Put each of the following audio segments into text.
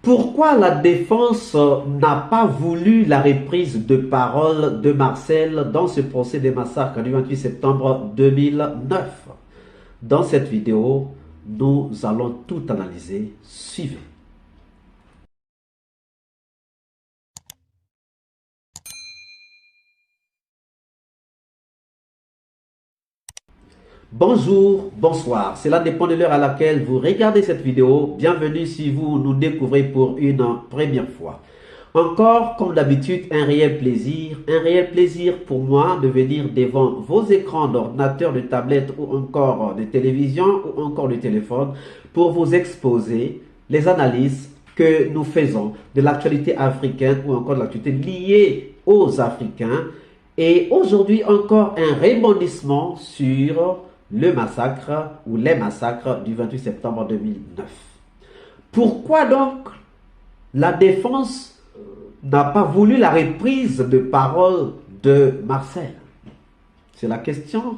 Pourquoi la défense n'a pas voulu la reprise de parole de Marcel dans ce procès des massacres du 28 septembre 2009? Dans cette vidéo, nous allons tout analyser. Suivez. Bonjour, bonsoir, cela dépend de l'heure à laquelle vous regardez cette vidéo. Bienvenue si vous nous découvrez pour une première fois. Encore, comme d'habitude, un réel plaisir pour moi de venir devant vos écrans d'ordinateur, de tablette ou encore de télévision ou encore de téléphone pour vous exposer les analyses que nous faisons de l'actualité africaine ou encore de l'actualité liée aux Africains. Et aujourd'hui encore un rebondissement sur le massacre ou les massacres du 28 septembre 2009. Pourquoi donc la défense n'a pas voulu la reprise de parole de Marcel? C'est la question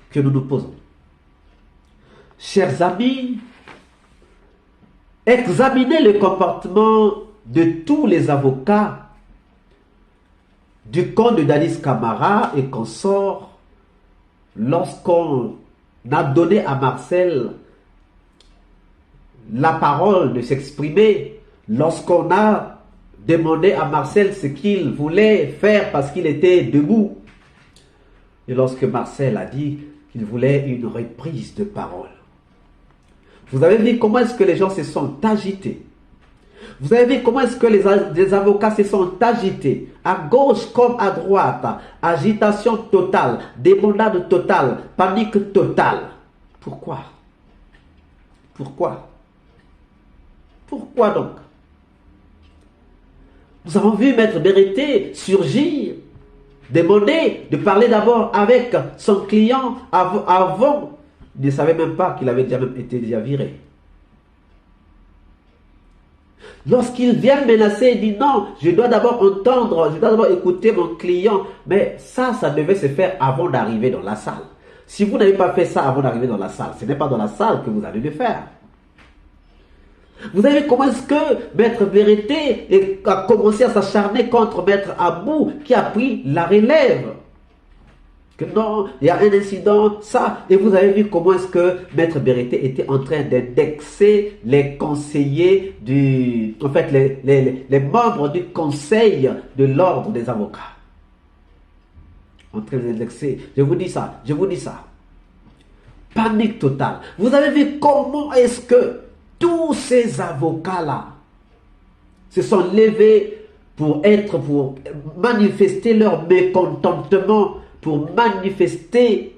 que nous nous posons. Chers amis, examinez le comportement de tous les avocats du camp de Dadis Camara et consorts lorsqu'on a donné à Marcel la parole de s'exprimer, lorsqu'on a demandé à Marcel ce qu'il voulait faire parce qu'il était debout, et lorsque Marcel a dit qu'il voulait une reprise de parole. Vous avez vu comment est-ce que les gens se sont agités. Vous avez vu comment est-ce que les avocats se sont agités, à gauche comme à droite, agitation totale, débandade totale, panique totale. Pourquoi? Pourquoi? Pourquoi donc? Nous avons vu Maître Berete surgir, demander de parler d'abord avec son client avant. Il ne savait même pas qu'il avait été déjà viré. Lorsqu'il vient menacer, il dit non, je dois d'abord entendre, je dois d'abord écouter mon client. Mais ça devait se faire avant d'arriver dans la salle. Si vous n'avez pas fait ça avant d'arriver dans la salle, ce n'est pas dans la salle que vous allez le faire. Vous avez vu comment est-ce que Maître Berete a commencé à s'acharner contre Maître Abou qui a pris la relève. Que non, il y a un incident, ça. Et vous avez vu comment est-ce que Maître Berete était en train d'indexer les conseillers en fait, les membres du conseil de l'ordre des avocats. En train d'indexer. Je vous dis ça, je vous dis ça. Panique totale. Vous avez vu comment est-ce que tous ces avocats-là se sont levés pour manifester leur mécontentement, pour manifester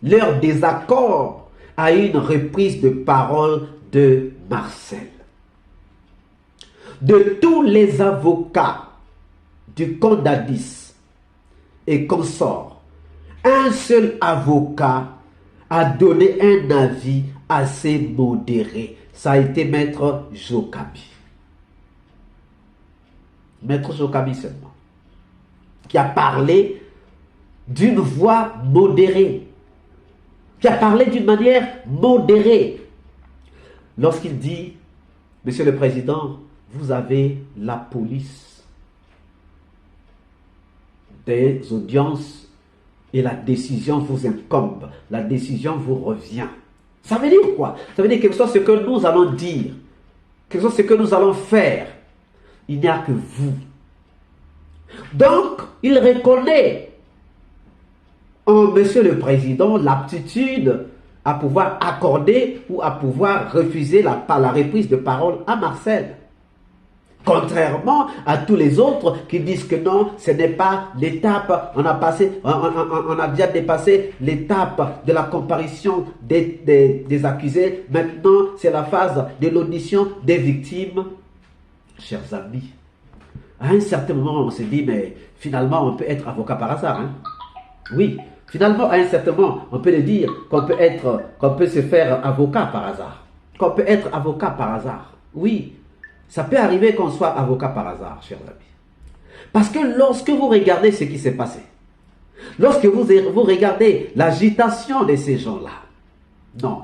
leur désaccord à une reprise de parole de Marcel. De tous les avocats du camp Dadis et consorts, un seul avocat a donné un avis assez modéré. Ça a été Maître Jokabi. Maître Jokabi seulement. Qui a parlé d'une voix modérée, qui a parlé d'une manière modérée. Lorsqu'il dit, Monsieur le Président, vous avez la police des audiences et la décision vous incombe, la décision vous revient. Ça veut dire quoi? Ça veut dire que ce que nous allons dire, que ce que nous allons faire, il n'y a que vous. Donc, il reconnaît en Monsieur le Président l'aptitude à pouvoir accorder ou à pouvoir refuser la reprise de parole à Marcel. Contrairement à tous les autres qui disent que non, ce n'est pas l'étape, on a déjà dépassé l'étape de la comparution des accusés. Maintenant, c'est la phase de l'audition des victimes. Chers amis, à un certain moment, on se dit, mais finalement, on peut être avocat par hasard. Hein? Oui, finalement, à un certain moment, on peut le dire qu'on peut se faire avocat par hasard. Qu'on peut être avocat par hasard. Oui. Ça peut arriver qu'on soit avocat par hasard, chers amis. Parce que lorsque vous regardez ce qui s'est passé, lorsque vous regardez l'agitation de ces gens-là, non.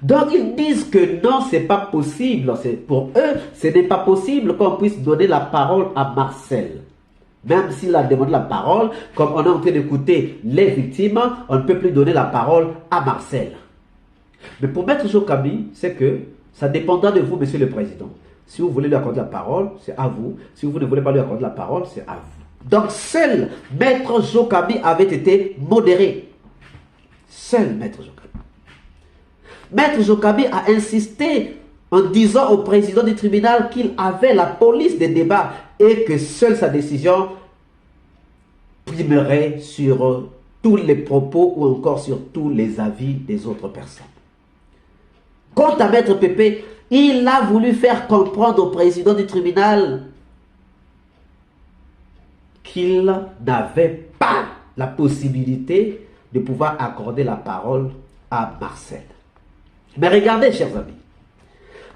Donc ils disent que non, c'est pas possible. Pour eux, ce n'est pas possible qu'on puisse donner la parole à Marcel. Même s'il a demandé la parole, comme on est en train d'écouter les victimes, on ne peut plus donner la parole à Marcel. Mais pour Maître Jokabi, c'est que ça dépendra de vous, Monsieur le Président. Si vous voulez lui accorder la parole, c'est à vous. Si vous ne voulez pas lui accorder la parole, c'est à vous. Donc seul Maître Jokabi avait été modéré. Seul Maître Jokabi. Maître Jokabi a insisté en disant au président du tribunal qu'il avait la police des débats et que seule sa décision primerait sur tous les propos ou encore sur tous les avis des autres personnes. Quant à Maître Pépé, il a voulu faire comprendre au président du tribunal qu'il n'avait pas la possibilité de pouvoir accorder la parole à Marcel. Mais regardez, chers amis,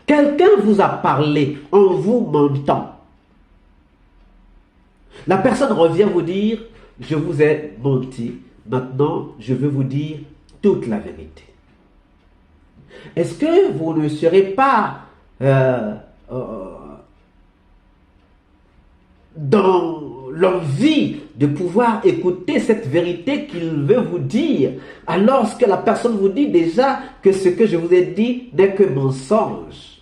quelqu'un vous a parlé en vous mentant. La personne revient vous dire, je vous ai menti, maintenant je veux vous dire toute la vérité. Est-ce que vous ne serez pas dans l'envie de pouvoir écouter cette vérité qu'il veut vous dire, alors que la personne vous dit déjà que ce que je vous ai dit n'est que mensonge?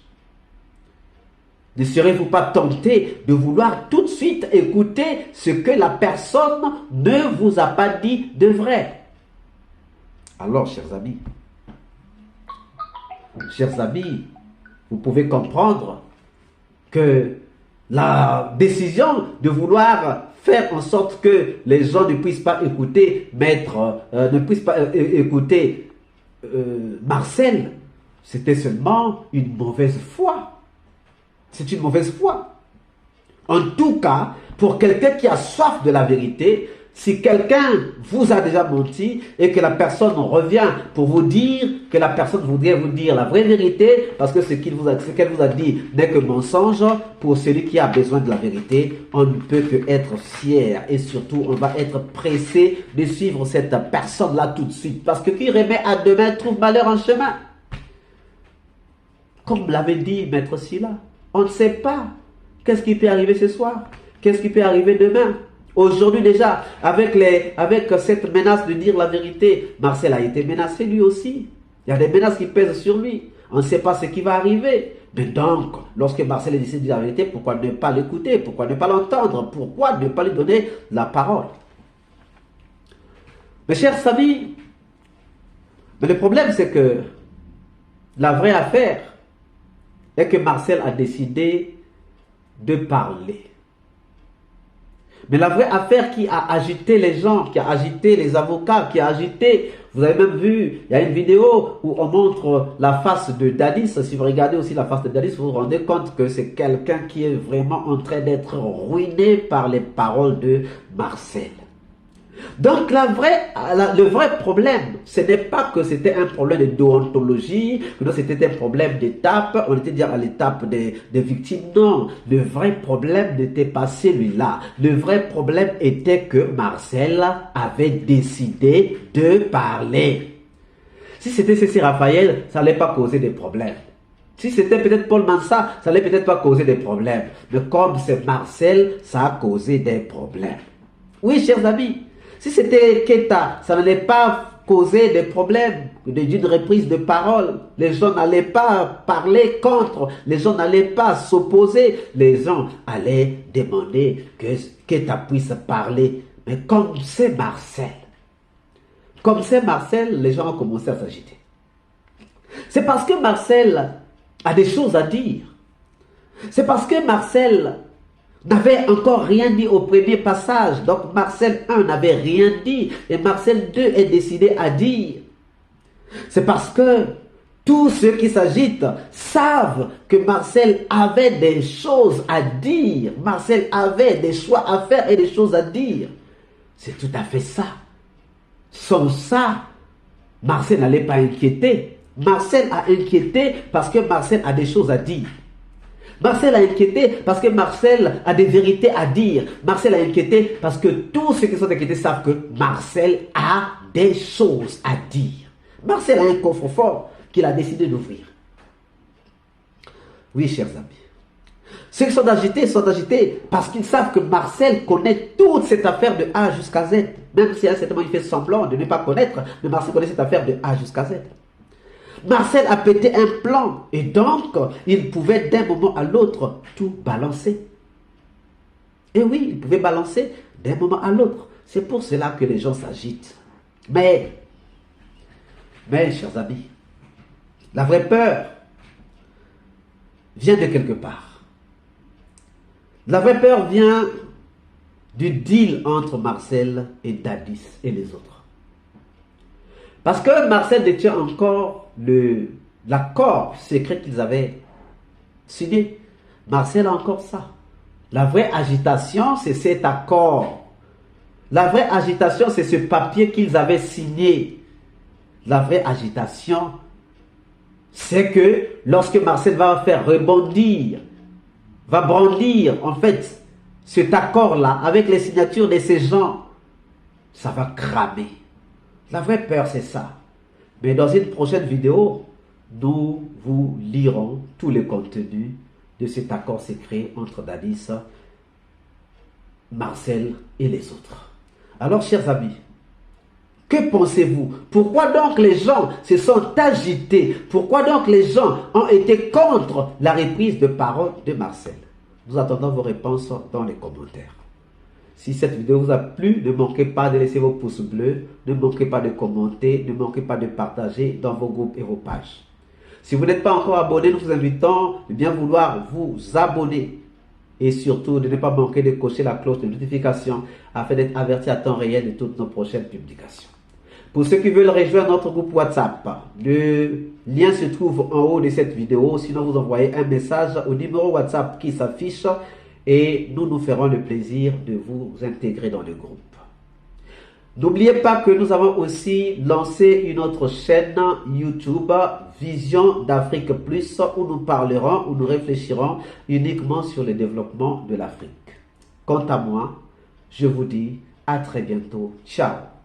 Ne serez-vous pas tenté de vouloir tout de suite écouter ce que la personne ne vous a pas dit de vrai? Alors, chers amis, vous pouvez comprendre que la décision de vouloir faire en sorte que les gens ne puissent pas écouter Marcel, c'était seulement une mauvaise foi. C'est une mauvaise foi. En tout cas, pour quelqu'un qui a soif de la vérité, si quelqu'un vous a déjà menti et que la personne revient pour vous dire que la personne voudrait vous dire la vraie vérité, parce que ce qu'elle vous a dit n'est que mensonge, pour celui qui a besoin de la vérité, on ne peut que être fier et surtout on va être pressé de suivre cette personne-là tout de suite, parce que qui remet à demain trouve malheur en chemin. Comme l'avait dit Maître Silla, on ne sait pas qu'est-ce qui peut arriver ce soir, qu'est-ce qui peut arriver demain. Aujourd'hui déjà, avec cette menace de dire la vérité, Marcel a été menacé lui aussi. Il y a des menaces qui pèsent sur lui. On ne sait pas ce qui va arriver. Mais donc, lorsque Marcel a décidé de dire la vérité, pourquoi ne pas l'écouter? Pourquoi ne pas l'entendre? Pourquoi ne pas lui donner la parole? Mes chers amis, mais le problème c'est que la vraie affaire est que Marcel a décidé de parler. Mais la vraie affaire qui a agité les gens, qui a agité les avocats, qui a agité, vous avez même vu, il y a une vidéo où on montre la face de Dadis. Si vous regardez aussi la face de Dadis, vous vous rendez compte que c'est quelqu'un qui est vraiment en train d'être ruiné par les paroles de Marcel. Donc le vrai problème, ce n'est pas que c'était un problème de déontologie, que c'était un problème d'étape, on était déjà à l'étape des victimes. Non, le vrai problème n'était pas celui-là. Le vrai problème était que Marcel avait décidé de parler. Si c'était Cécile Raphaël, ça n'allait pas causer des problèmes. Si c'était peut-être Paul Mansa, ça n'allait peut-être pas causer des problèmes. Mais comme c'est Marcel, ça a causé des problèmes. Oui, chers amis. Si c'était Keita, ça n'allait pas causer des problèmes d'une reprise de parole. Les gens n'allaient pas parler contre, les gens n'allaient pas s'opposer. Les gens allaient demander que Keita puisse parler. Mais comme c'est Marcel, les gens ont commencé à s'agiter. C'est parce que Marcel a des choses à dire. C'est parce que Marcel n'avait encore rien dit au premier passage. Donc Marcel 1 n'avait rien dit et Marcel 2 est décidé à dire. C'est parce que tous ceux qui s'agitent savent que Marcel avait des choses à dire. Marcel avait des choix à faire et des choses à dire. C'est tout à fait ça. Sans ça, Marcel n'allait pas inquiéter. Marcel a inquiété parce que Marcel a des choses à dire. Marcel a inquiété parce que Marcel a des vérités à dire. Marcel a inquiété parce que tous ceux qui sont inquiétés savent que Marcel a des choses à dire. Marcel a un coffre-fort. qu'il a décidé d'ouvrir. Oui, chers amis. Ceux qui sont agités parce qu'ils savent que Marcel connaît toute cette affaire de A jusqu'à Z. Même si certainement il fait semblant de ne pas connaître, mais Marcel connaît cette affaire de A jusqu'à Z. Marcel a pété un plan et donc il pouvait d'un moment à l'autre tout balancer. Et oui, il pouvait balancer d'un moment à l'autre. C'est pour cela que les gens s'agitent. Mais, chers amis, la vraie peur vient de quelque part. La vraie peur vient du deal entre Marcel et Dadis et les autres. Parce que Marcel détient encore l'accord secret qu'ils avaient signé. Marcel a encore ça. La vraie agitation, c'est cet accord. La vraie agitation, c'est ce papier qu'ils avaient signé. La vraie agitation, c'est que lorsque Marcel va faire rebondir, va brandir en fait cet accord-là avec les signatures de ces gens, ça va cramer. La vraie peur, c'est ça. Mais dans une prochaine vidéo, nous vous lirons tous les contenus de cet accord secret entre Dadis, Marcel et les autres. Alors, chers amis, que pensez-vous? Pourquoi donc les gens se sont agités? Pourquoi donc les gens ont été contre la reprise de parole de Marcel? Nous attendons vos réponses dans les commentaires. Si cette vidéo vous a plu, ne manquez pas de laisser vos pouces bleus, ne manquez pas de commenter, ne manquez pas de partager dans vos groupes et vos pages. Si vous n'êtes pas encore abonné, nous vous invitons de bien vouloir vous abonner et surtout de ne pas manquer de cocher la cloche de notification afin d'être averti à temps réel de toutes nos prochaines publications. Pour ceux qui veulent rejoindre notre groupe WhatsApp, le lien se trouve en haut de cette vidéo. Sinon, vous envoyez un message au numéro WhatsApp qui s'affiche et nous nous ferons le plaisir de vous intégrer dans le groupe. N'oubliez pas que nous avons aussi lancé une autre chaîne YouTube, Vision d'Afrique Plus, où nous parlerons, où nous réfléchirons uniquement sur le développement de l'Afrique. Quant à moi, je vous dis à très bientôt. Ciao.